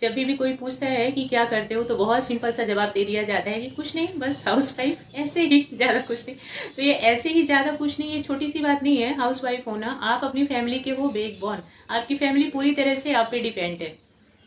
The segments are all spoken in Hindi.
जब भी कोई पूछता है कि क्या करते हो तो बहुत सिंपल सा जवाब दे दिया जाता है कि कुछ नहीं, बस हाउस वाइफ, ऐसे ही, ज़्यादा कुछ नहीं। तो ये ऐसे ही ज़्यादा कुछ नहीं, ये छोटी सी बात नहीं है हाउस वाइफ होना। आप अपनी फैमिली के हो बैकबोन, आपकी फैमिली पूरी तरह से आप पे डिपेंड है।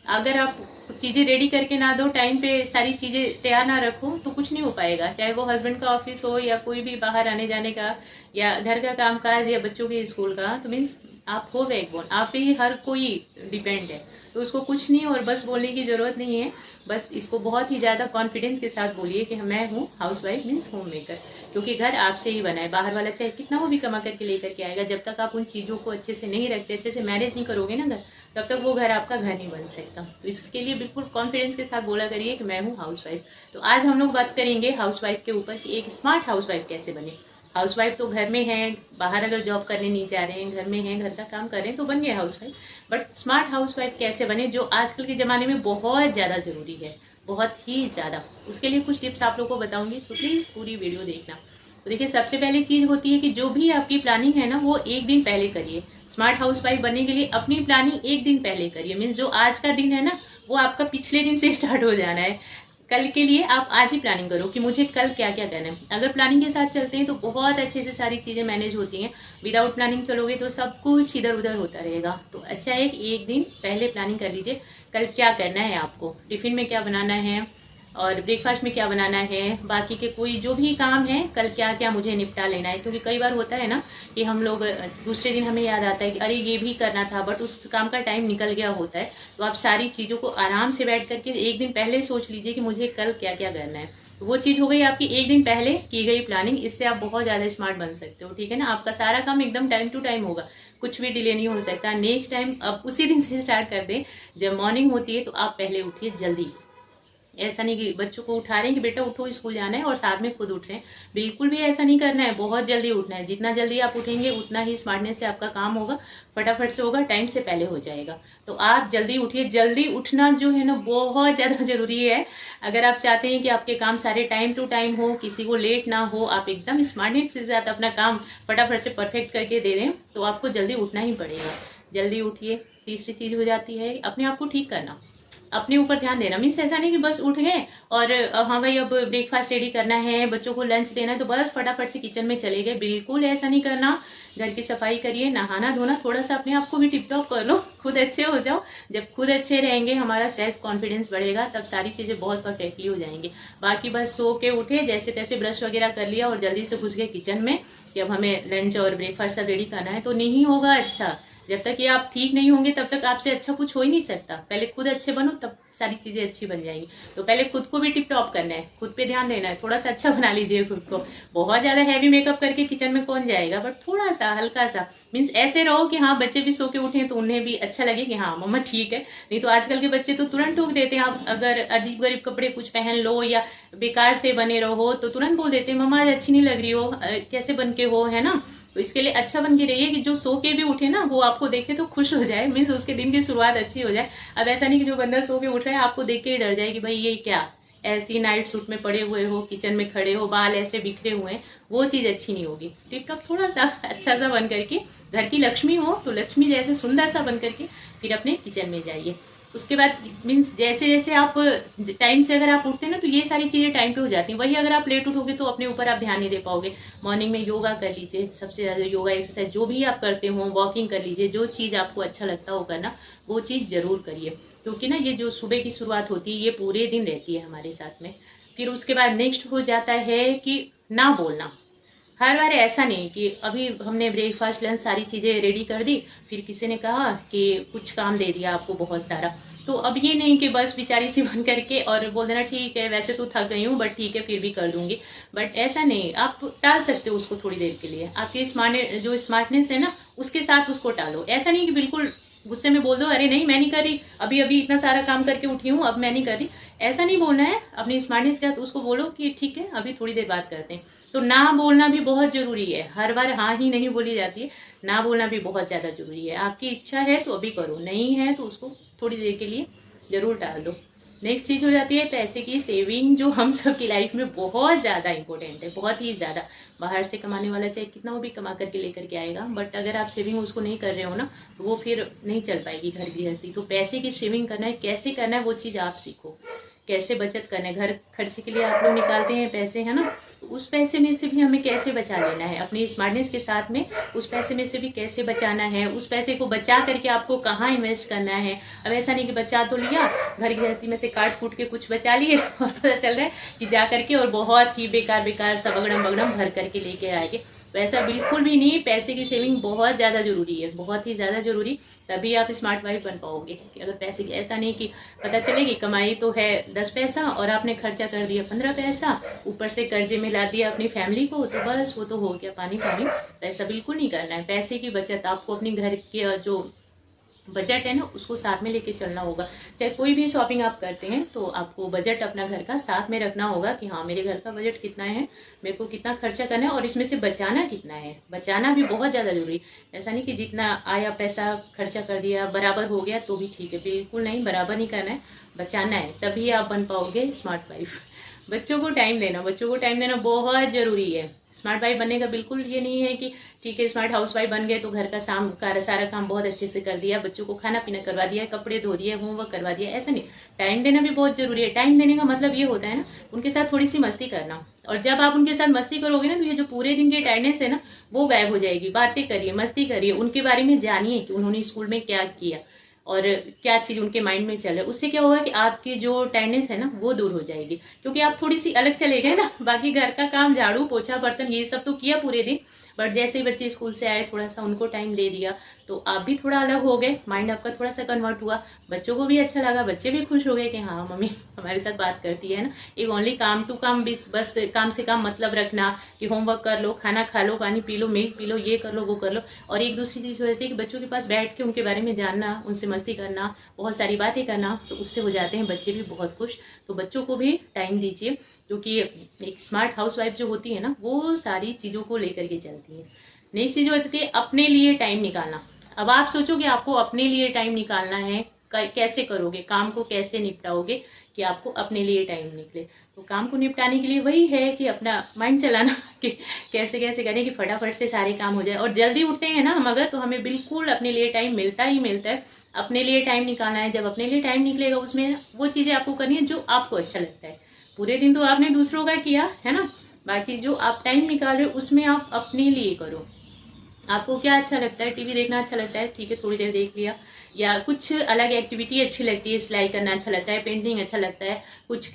अगर आप चीज़ें रेडी करके ना दो, टाइम पे सारी चीज़ें तैयार ना रखो तो कुछ नहीं हो पाएगा। चाहे वो हस्बैंड का ऑफिस हो या कोई भी बाहर आने जाने का या घर का काम काज या बच्चों के स्कूल का, तो मीन्स आप हो बैकबोन, आप पे ही हर कोई डिपेंड है। तो उसको कुछ नहीं और बस बोलने की ज़रूरत नहीं है। बस इसको बहुत ही ज़्यादा कॉन्फिडेंस के साथ बोलिए कि मैं हूँ house wife means home maker, क्योंकि घर आपसे ही बना है। बाहर वाला चाहे कितना वो भी कमा करके लेकर के आएगा, जब तक आप उन चीज़ों को अच्छे से नहीं रखते, अच्छे से मैनेज नहीं करोगे ना घर, तब तक वो घर आपका घर नहीं बन सकता। तो इसके लिए बिल्कुल कॉन्फिडेंस के साथ बोला करिए कि मैं हूँ हाउस वाइफ। तो आज हम लोग बात करेंगे हाउस वाइफ के ऊपर कि एक स्मार्ट हाउस वाइफ कैसे बने। हाउस वाइफ तो घर में है, बाहर अगर जॉब करने नहीं जा रहे हैं, घर में हैं, घर का काम कर रहे हैं तो बन गए house wife. But smart house wife कैसे बने, जो आजकल के ज़माने में बहुत ज़्यादा ज़रूरी है, बहुत ही ज़्यादा। उसके लिए कुछ टिप्स आप लोग को बताऊंगी, सो प्लीज़ पूरी वीडियो देखना। तो देखिए, सबसे पहली चीज़ होती है कि जो भी आपकी प्लानिंग है ना, वो एक दिन पहले करिए। स्मार्ट हाउस वाइफ बनने के लिए अपनी प्लानिंग एक दिन पहले करिए। मीन्स जो आज का दिन है ना, वो आपका पिछले दिन से स्टार्ट हो जाना है। कल के लिए आप आज ही प्लानिंग करो कि मुझे कल क्या क्या करना है। अगर प्लानिंग के साथ चलते हैं तो बहुत अच्छे से सारी चीज़ें मैनेज होती हैं। विदाउट प्लानिंग चलोगे तो सब कुछ इधर उधर होता रहेगा। तो अच्छा है कि एक दिन पहले प्लानिंग कर लीजिए, कल क्या करना है आपको, टिफिन में क्या बनाना है और ब्रेकफास्ट में क्या बनाना है, बाकी के कोई जो भी काम है कल क्या क्या मुझे निपटा लेना है। क्योंकि कई बार होता है ना कि हम लोग दूसरे दिन हमें याद आता है कि अरे ये भी करना था, बट उस काम का टाइम निकल गया होता है। तो आप सारी चीज़ों को आराम से बैठ करके एक दिन पहले सोच लीजिए कि मुझे कल क्या क्या करना है। तो वो चीज़ हो गई आपकी एक दिन पहले की गई प्लानिंग। इससे आप बहुत ज़्यादा स्मार्ट बन सकते हो, ठीक है ना। आपका सारा काम एकदम टाइम टू टाइम होगा, कुछ भी डिले नहीं हो सकता। नेक्स्ट टाइम आप उसी दिन से स्टार्ट कर दें जब मॉर्निंग होती है, तो आप पहले उठिए जल्दी। ऐसा नहीं कि बच्चों को उठा रहे हैं कि बेटा उठो स्कूल जाना है और साथ में खुद उठ रहे हैं, बिल्कुल भी ऐसा नहीं करना है। बहुत जल्दी उठना है, जितना जल्दी आप उठेंगे उतना ही स्मार्टनेस से आपका काम होगा, फटाफट से होगा, टाइम से पहले हो जाएगा। तो आप जल्दी उठिए। जल्दी उठना जो है ना, बहुत ज़्यादा जरूरी है। अगर आप चाहते हैं कि आपके काम सारे टाइम टू टाइम हो, किसी को लेट ना हो, आप एकदम स्मार्टनेस के साथ अपना काम फटाफट से परफेक्ट करके दे रहे हैं, तो आपको जल्दी उठना ही पड़ेगा। जल्दी उठिए। तीसरी चीज़ हो जाती है अपने आप को ठीक करना, अपने ऊपर ध्यान देना। मीन्स ऐसा नहीं कि बस उठ गए और हाँ भाई अब ब्रेकफास्ट रेडी करना है, बच्चों को लंच देना है, तो बस फटाफट से किचन में चले गए। बिल्कुल ऐसा नहीं करना। घर की सफाई करिए, नहाना धोना, थोड़ा सा अपने आप को भी टिप टॉप कर लो, खुद अच्छे हो जाओ। जब खुद अच्छे रहेंगे, हमारा सेल्फ कॉन्फिडेंस बढ़ेगा, तब सारी चीज़ें बहुत परफेक्टली हो जाएंगी। बाकी बस सो के उठे, जैसे तैसे ब्रश वगैरह कर लिया और जल्दी से घुस गए किचन में कि अब हमें लंच और ब्रेकफास्ट सब रेडी करना है, तो नहीं होगा अच्छा। जब तक ये आप ठीक नहीं होंगे तब तक आपसे अच्छा कुछ हो ही नहीं सकता। पहले खुद अच्छे बनो, तब सारी चीजें अच्छी बन जाएंगी। तो पहले खुद को भी टिप टॉप करना है, खुद पे ध्यान देना है, थोड़ा सा अच्छा बना लीजिए खुद को। बहुत ज्यादा हैवी मेकअप करके किचन में कौन जाएगा, बट थोड़ा सा हल्का सा। मीन्स ऐसे रहो कि हाँ बच्चे भी सो के उठे तो उन्हें भी अच्छा लगे कि हाँ मम्मा ठीक है। नहीं तो आजकल के बच्चे तो तुरंत टोक देते हैं। आप अगर अजीब गरीब कपड़े कुछ पहन लो या बेकार से बने रहो तो तुरंत बोल देते हैं मम्मा आज अच्छी नहीं लग रही हो, कैसे बन के हो, है ना। तो इसके लिए अच्छा बन के रहिए कि जो सो के भी उठे ना वो आपको देखे तो खुश हो जाए, मीन्स उसके दिन की शुरुआत अच्छी हो जाए। अब ऐसा नहीं कि जो बंदा सो के उठ रहा है आपको देख के ही डर जाए कि भाई ये क्या, ऐसी नाइट सूट में पड़े हुए हो, किचन में खड़े हो, बाल ऐसे बिखरे हुए हैं, वो चीज़ अच्छी नहीं होगी। टिप टॉप थोड़ा सा अच्छा सा बन करके, घर की लक्ष्मी हो तो लक्ष्मी जैसे सुंदर सा बन करके फिर अपने किचन में जाइए। उसके बाद मीन्स जैसे जैसे आप टाइम से अगर आप उठते हैं ना, तो ये सारी चीज़ें टाइम पे हो जाती हैं। वही अगर आप लेट उठोगे तो अपने ऊपर आप ध्यान नहीं दे पाओगे। मॉर्निंग में योगा कर लीजिए, सबसे ज़्यादा योगा एक्सरसाइज जो भी आप करते हो, वॉकिंग कर लीजिए, जो चीज़ आपको अच्छा लगता हो करना वो चीज़ जरूर करिए। क्योंकि ना ये जो सुबह की शुरुआत होती है ये पूरे दिन रहती है हमारे साथ में। फिर उसके बाद नेक्स्ट हो जाता है कि ना बोलना। हर बार ऐसा नहीं कि अभी हमने ब्रेकफास्ट लंच सारी चीज़ें रेडी कर दी, फिर किसी ने कहा कि कुछ काम दे दिया आपको बहुत सारा, तो अब ये नहीं कि बस बेचारी सी बन करके और बोल देना ठीक है वैसे तो थक गई हूँ बट ठीक है फिर भी कर दूंगी। बट ऐसा नहीं, आप टाल सकते हो उसको थोड़ी देर के लिए। आपकी स्मार्टनेस है ना, उसके साथ उसको टालो। ऐसा नहीं कि बिल्कुल गुस्से में बोल दो अरे नहीं मैं नहीं कर रही, अभी अभी इतना सारा काम करके उठी हूँ अब मैं नहीं कर रही। ऐसा नहीं बोलना है। अपनी स्मार्टनेस के साथ उसको बोलो कि ठीक है अभी थोड़ी देर बात करते हैं। तो ना बोलना भी बहुत जरूरी है। हर बार हाँ ही नहीं बोली जाती है, ना बोलना भी बहुत ज्यादा जरूरी है। आपकी इच्छा है तो अभी करो, नहीं है तो उसको थोड़ी देर के लिए जरूर टाल दो। नेक्स्ट चीज़ हो जाती है पैसे की सेविंग, जो हम सब की लाइफ में बहुत ज़्यादा इंपॉर्टेंट है, बहुत ही ज़्यादा। बाहर से कमाने वाला चाहे कितना वो भी कमा करके लेकर के आएगा, बट अगर आप सेविंग उसको नहीं कर रहे हो ना, तो वो फिर नहीं चल पाएगी घर गृहस्थी। तो पैसे की सेविंग करना है, कैसे करना है वो चीज़ आप सीखो। कैसे बचत करना है, घर खर्चे के लिए आप लोग निकालते हैं पैसे, है ना, तो उस पैसे में से भी हमें कैसे बचा लेना है, अपनी स्मार्टनेस के साथ में उस पैसे में से भी कैसे बचाना है, उस पैसे को बचा करके आपको कहाँ इन्वेस्ट करना है। अब ऐसा नहीं कि बचा तो लिया, घर गृहस्थी में से काट कूट के कुछ बचा लिए और पता चल रहा है कि जा करके और बहुत ही बेकार बेकार सब अगड़म बगड़म भर करके लेके आएंगे। वैसा बिल्कुल भी नहीं। पैसे की सेविंग बहुत ज़्यादा जरूरी है, बहुत ही ज़्यादा जरूरी, तभी आप स्मार्ट वाइफ बन पाओगे। कि अगर पैसे की ऐसा नहीं कि पता चलेगी कमाई तो है 10 पैसा और आपने खर्चा कर दिया 15 पैसा, ऊपर से कर्जे में ला दिया अपनी फैमिली को, तो बस वो तो हो गया पानी पानी। ऐसा बिल्कुल नहीं करना है। पैसे की बचत आपको अपने घर के जो बजट है ना उसको साथ में लेके चलना होगा। चाहे कोई भी शॉपिंग आप करते हैं तो आपको बजट अपना घर का साथ में रखना होगा कि हाँ मेरे घर का बजट कितना है, मेरे को कितना खर्चा करना है और इसमें से बचाना कितना है। बचाना भी बहुत ज़्यादा जरूरी। ऐसा नहीं कि जितना आया पैसा खर्चा कर दिया बराबर हो गया तो भी ठीक है, बिल्कुल नहीं, बराबर नहीं करना है, बचाना है, तभी आप बन पाओगे स्मार्ट वाइफ। बच्चों को टाइम देना, बच्चों को टाइम देना बहुत जरूरी है। स्मार्ट वाइफ बनने का बिल्कुल ये नहीं है कि ठीक है स्मार्ट हाउस वाइफ बन गए तो घर का सारा काम बहुत अच्छे से कर दिया, बच्चों को खाना पीना करवा दिया, कपड़े धो दिए, होमवर्क करवा दिया, ऐसा नहीं। टाइम देना भी बहुत जरूरी है। टाइम देने का मतलब ये होता है ना उनके साथ थोड़ी सी मस्ती करना, और जब आप उनके साथ मस्ती करोगे ना तो ये जो पूरे दिन की टाइटनेस है ना वो गायब हो जाएगी। बातें करिए, मस्ती करिए, उनके बारे में जानिए कि उन्होंने स्कूल में क्या किया और क्या चीज उनके माइंड में चल रहा है। उससे क्या होगा कि आपकी जो टाइटनेस है ना वो दूर हो जाएगी, क्योंकि आप थोड़ी सी अलग चले गए ना। बाकी घर का काम, झाड़ू पोछा बर्तन ये सब तो किया पूरे दिन, बट जैसे ही बच्चे स्कूल से आए थोड़ा सा उनको टाइम दे दिया तो आप भी थोड़ा अलग हो गए, माइंड आपका थोड़ा सा कन्वर्ट हुआ, बच्चों को भी अच्छा लगा, बच्चे भी खुश हो गए कि हाँ मम्मी हमारे साथ बात करती है ना। एक ओनली काम टू काम, बस काम से काम मतलब रखना कि होमवर्क कर लो, खाना खा लो, पानी P low, milk P low, ये कर लो वो कर लो। और एक दूसरी चीज हो जाती है कि बच्चों के पास बैठ के उनके बारे में जानना, उनसे मस्ती करना, बहुत सारी बातें करना, तो उससे हो जाते हैं बच्चे भी बहुत खुश। तो बच्चों को भी टाइम दीजिए, क्योंकि एक स्मार्ट हाउस वाइफ जो होती है ना वो सारी चीजों को लेकर के चलती है। नेक्स्ट चीज होती है अपने लिए टाइम निकालना। अब आप सोचो कि आपको अपने लिए टाइम निकालना है, कैसे करोगे, काम को कैसे निपटाओगे कि आपको अपने लिए टाइम निकले। तो काम को निपटाने के लिए वही है कि अपना माइंड चलाना कि कैसे कैसे करें कि फटाफट से सारे काम हो जाए। और जल्दी उठते हैं ना हम अगर, तो हमें बिल्कुल अपने लिए टाइम मिलता ही मिलता है। अपने लिए टाइम निकालना है, जब अपने लिए टाइम निकलेगा उसमें वो चीजें आपको करनी है जो आपको अच्छा लगता है। पूरे दिन तो आपने दूसरों का किया है ना, बाकी जो आप टाइम निकाल रहे हो उसमें आप अपने लिए करो। आपको क्या अच्छा लगता है, टीवी देखना अच्छा लगता है, ठीक है थोड़ी देर देख लिया, या कुछ अलग एक्टिविटी अच्छी लगती है, सिलाई करना अच्छा लगता है, पेंटिंग अच्छा लगता है, कुछ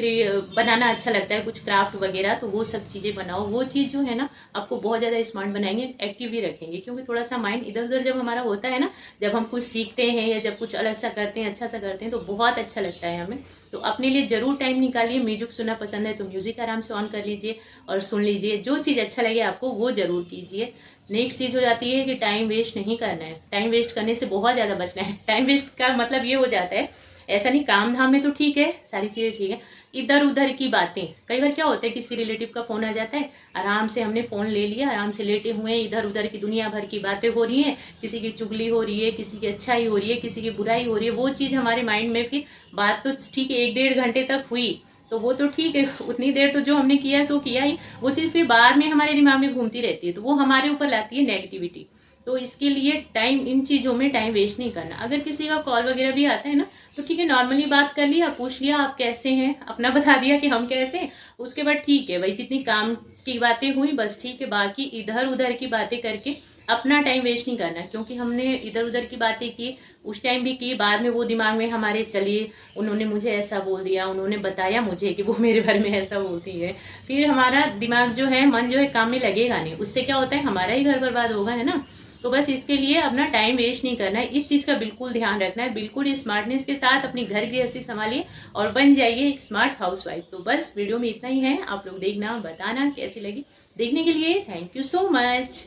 बनाना अच्छा लगता है, कुछ क्राफ्ट वगैरह, तो वो सब चीजें बनाओ। वो चीज जो है ना आपको बहुत ज्यादा स्मार्ट बनाएंगे, एक्टिव भी रखेंगे, क्योंकि थोड़ा सा माइंड इधर उधर जब हमारा होता है ना, जब हम कुछ सीखते हैं या जब कुछ अलग सा करते हैं, अच्छा सा करते हैं, तो बहुत अच्छा लगता है हमें। तो अपने लिए जरूर टाइम निकालिए। म्यूजिक सुनना पसंद है तो म्यूजिक आराम से ऑन कर लीजिए और सुन लीजिए, जो चीज अच्छा लगे आपको वो जरूर कीजिए। नेक्स्ट चीज हो जाती है कि टाइम वेस्ट नहीं करना है। टाइम वेस्ट करने से बहुत ज्यादा बचना है। टाइम वेस्ट का मतलब ये हो जाता है, ऐसा नहीं, काम धाम में तो ठीक है, सारी चीजें ठीक है, इधर उधर की बातें। कई बार क्या होता है किसी रिलेटिव का फोन आ जाता है, आराम से हमने फोन ले लिया, आराम से लेटे हुए हैं, इधर उधर की दुनिया भर की बातें हो रही है, किसी की चुगली हो रही है, किसी की अच्छाई हो रही है, किसी की बुराई हो रही है। वो चीज हमारे माइंड में फिर बात तो ठीक है 1-1.5 घंटे तक हुई तो वो तो ठीक है, उतनी देर तो जो हमने किया सो किया ही, वो चीज फिर बाद में हमारे दिमाग में घूमती रहती है, तो वो हमारे ऊपर लाती है नेगेटिविटी। तो इसके लिए टाइम, इन चीजों में टाइम वेस्ट नहीं करना। अगर किसी का कॉल वगैरह भी आता है ना तो ठीक है, नॉर्मली बात कर लिया, पूछ लिया आप कैसे हैं, अपना बता दिया कि हम कैसे हैं, उसके बाद ठीक है भाई जितनी काम की बातें हुई बस ठीक है, बाकी इधर उधर की बातें करके अपना टाइम वेस्ट नहीं करना, क्योंकि हमने इधर उधर की बातें की, उस टाइम भी की, बाद में वो दिमाग में हमारे चलिए उन्होंने मुझे ऐसा बोल दिया, उन्होंने बताया मुझे कि वो मेरे बारे में ऐसा बोलती है, फिर हमारा दिमाग जो है, मन जो है काम में लगेगा नहीं, उससे क्या होता है हमारा ही घर बर्बाद होगा, है ना। तो बस इसके लिए अपना टाइम वेस्ट नहीं करना है, इस चीज का बिल्कुल ध्यान रखना है। बिल्कुल स्मार्टनेस के साथ अपनी घर गृहस्थी संभालिए और बन जाइए एक स्मार्ट हाउसवाइफ। तो बस वीडियो में इतना ही है, आप लोग देखना, बताना कैसी लगी। देखने के लिए थैंक यू सो मच।